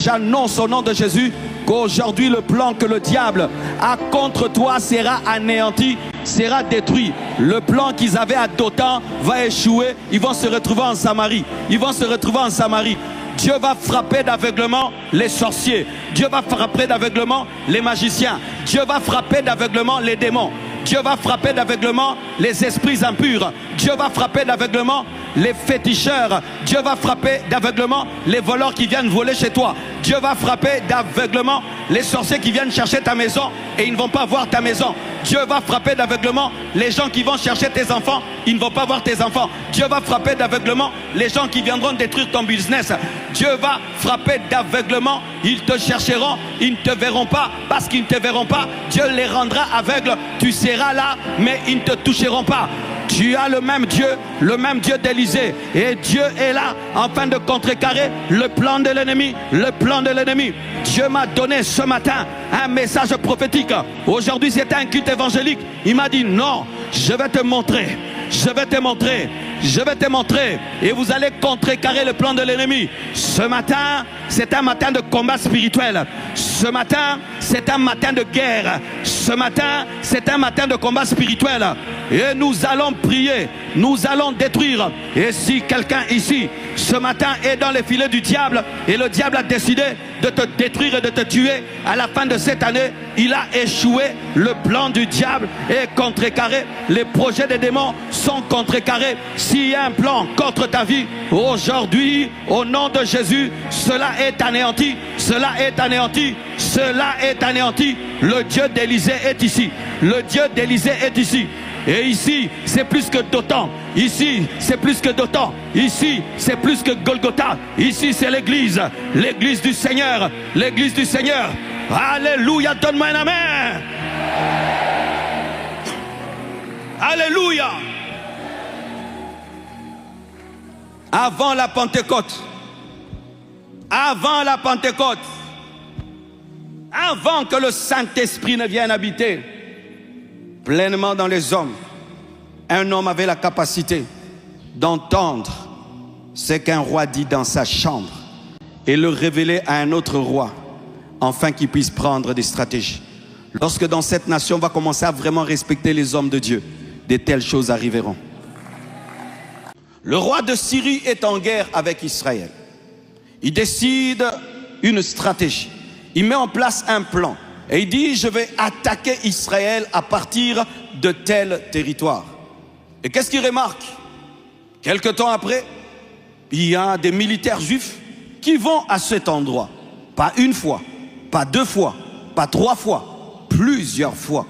J'annonce au nom de Jésus qu'aujourd'hui le plan que le diable a contre toi sera anéanti, sera détruit. Le plan qu'ils avaient à Dothan va échouer. Ils vont se retrouver en Samarie. Ils vont se retrouver en Samarie. Dieu va frapper d'aveuglement les sorciers. Dieu va frapper d'aveuglement les magiciens. Dieu va frapper d'aveuglement les démons. Dieu va frapper d'aveuglement les esprits impurs. Dieu va frapper d'aveuglement les féticheurs. Dieu va frapper d'aveuglement les voleurs qui viennent voler chez toi. Dieu va frapper d'aveuglement les sorciers qui viennent chercher ta maison et ils ne vont pas voir ta maison. Dieu va frapper d'aveuglement les gens qui vont chercher tes enfants, ils ne vont pas voir tes enfants. Dieu va frapper d'aveuglement les gens qui viendront détruire ton business. Dieu va frapper d'aveuglement, ils te chercheront, ils ne te verront pas. Parce qu'ils ne te verront pas, Dieu les rendra aveugles. Tu seras là, mais ils ne te toucheront pas. Tu as le même Dieu d'Élysée. Et Dieu est là afin de contrecarrer le plan de l'ennemi. Le plan de l'ennemi. Dieu m'a donné ce matin un message prophétique. Aujourd'hui c'était un culte évangélique. Il m'a dit non, je vais te montrer. Je vais te montrer. Je vais te montrer. Et vous allez contrecarrer le plan de l'ennemi. Ce matin, c'est un matin de combat spirituel. Ce matin, c'est un matin de guerre. Ce matin, c'est un matin de combat spirituel. Et nous allons prier. Nous allons détruire. Et si quelqu'un ici, ce matin, est dans les filets du diable, et le diable a décidé de te détruire et de te tuer, à la fin de cette année, il a échoué. Le plan du diable est contrecarré. Les projets des démons sont contrecarrés. S'il y a un plan contre ta vie, aujourd'hui, au nom de Jésus, cela est anéanti. Cela est anéanti. Cela est anéanti. Le Dieu d'Élysée est ici. Le Dieu d'Élysée est ici. Et ici, c'est plus que Dothan. Ici, c'est plus que Dothan. Ici, c'est plus que Golgotha. Ici, c'est l'église. L'église du Seigneur. L'église du Seigneur. Alléluia. Donne-moi un amen. Alléluia. Avant la Pentecôte. Avant la Pentecôte. Avant que le Saint-Esprit ne vienne habiter pleinement dans les hommes, un homme avait la capacité d'entendre ce qu'un roi dit dans sa chambre et le révéler à un autre roi, afin qu'il puisse prendre des stratégies. Lorsque dans cette nation on va commencer à vraiment respecter les hommes de Dieu, de telles choses arriveront. Le roi de Syrie est en guerre avec Israël. Il décide une stratégie. Il met en place un plan. Et il dit, je vais attaquer Israël à partir de tel territoire. Et qu'est-ce qu'il remarque? Quelque temps après, il y a des militaires juifs qui vont à cet endroit. Pas une fois, pas deux fois, pas trois fois, plusieurs fois.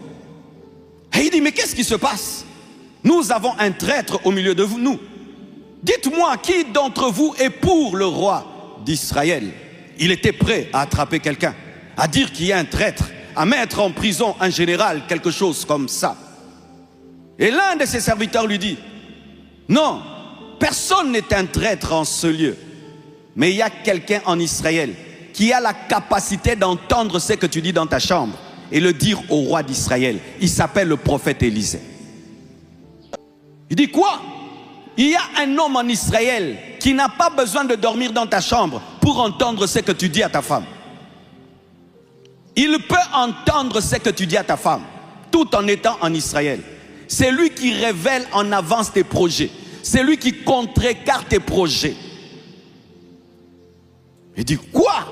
Et il dit, mais qu'est-ce qui se passe? Nous avons un traître au milieu de nous. Dites-moi, qui d'entre vous est pour le roi d'Israël? Il était prêt à attraper quelqu'un, à dire qu'il y a un traître, à mettre en prison un général, quelque chose comme ça. Et l'un de ses serviteurs lui dit, non, personne n'est un traître en ce lieu. Mais il y a quelqu'un en Israël qui a la capacité d'entendre ce que tu dis dans ta chambre et le dire au roi d'Israël. Il s'appelle le prophète Élisée. Il dit quoi? Il y a un homme en Israël qui n'a pas besoin de dormir dans ta chambre pour entendre ce que tu dis à ta femme. Il peut entendre ce que tu dis à ta femme, tout en étant en Israël. C'est lui qui révèle en avance tes projets. C'est lui qui contrecarre tes projets. Il dit, quoi?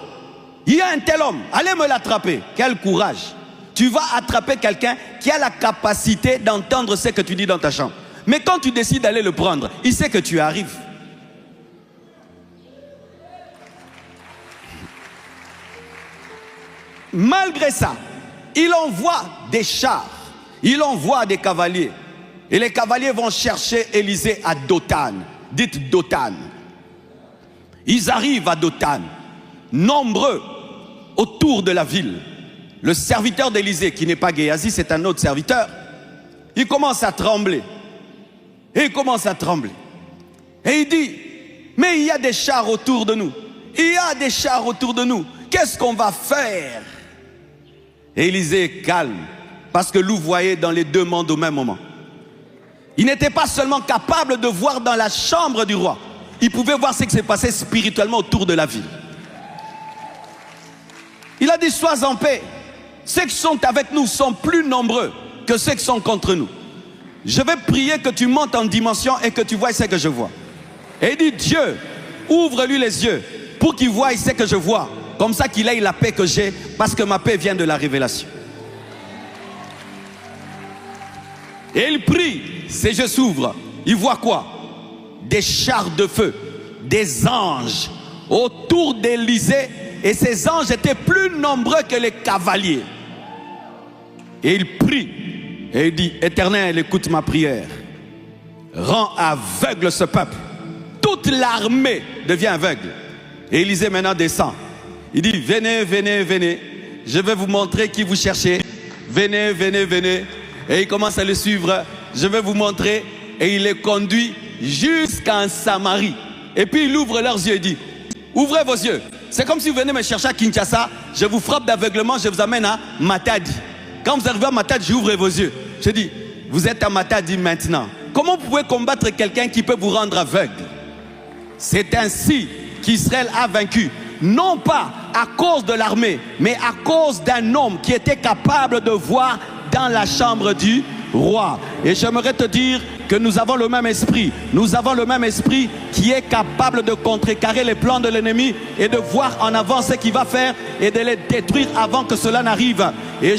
Il y a un tel homme, allez me l'attraper. Quel courage. Tu vas attraper quelqu'un qui a la capacité d'entendre ce que tu dis dans ta chambre. Mais quand tu décides d'aller le prendre, il sait que tu arrives. Malgré ça, il envoie des chars, il envoie des cavaliers. Et les cavaliers vont chercher Élisée à Dothan. Dites Dothan. Ils arrivent à Dothan, nombreux autour de la ville. Le serviteur d'Élisée, qui n'est pas Géasi, c'est un autre serviteur, il commence à trembler. Et il commence à trembler. Et il dit, mais il y a des chars autour de nous. Il y a des chars autour de nous. Qu'est-ce qu'on va faire? Et Élisée est calme, parce que louvoyait dans les deux mondes au même moment. Il n'était pas seulement capable de voir dans la chambre du roi, il pouvait voir ce qui s'est passé spirituellement autour de la ville. a dit, sois en paix. Ceux qui sont avec nous sont plus nombreux que ceux qui sont contre nous. Je vais prier que tu montes en dimension et que tu vois ce que je vois. Et il dit, Dieu, ouvre-lui les yeux pour qu'il voie ce que je vois. Comme ça qu'il ait la paix que j'ai, parce que ma paix vient de la révélation. Et il prie, ses yeux s'ouvrent. Il voit quoi? Des chars de feu, des anges autour d'Élysée. Et ces anges étaient plus nombreux que les cavaliers. Et il prie. Et il dit, Éternel, écoute ma prière. Rends aveugle ce peuple. Toute l'armée devient aveugle. Et Élisée maintenant descend. Il dit, venez, venez, venez. Je vais vous montrer qui vous cherchez. Venez, venez, venez. Et il commence à le suivre. Je vais vous montrer. Et il les conduit jusqu'en Samarie. Et puis il ouvre leurs yeux et dit, ouvrez vos yeux. C'est comme si vous venez me chercher à Kinshasa. Je vous frappe d'aveuglement, je vous amène à Matadi. Quand vous arrivez à Matadi, j'ouvre vos yeux. Je dis, vous êtes à Matadi maintenant. Comment vous pouvez combattre quelqu'un qui peut vous rendre aveugle? C'est ainsi qu'Israël a vaincu. Non pas à cause de l'armée, mais à cause d'un homme qui était capable de voir dans la chambre du roi. Et j'aimerais te dire que nous avons le même esprit. Nous avons le même esprit qui est capable de contrecarrer les plans de l'ennemi et de voir en avant ce qu'il va faire et de les détruire avant que cela n'arrive. Et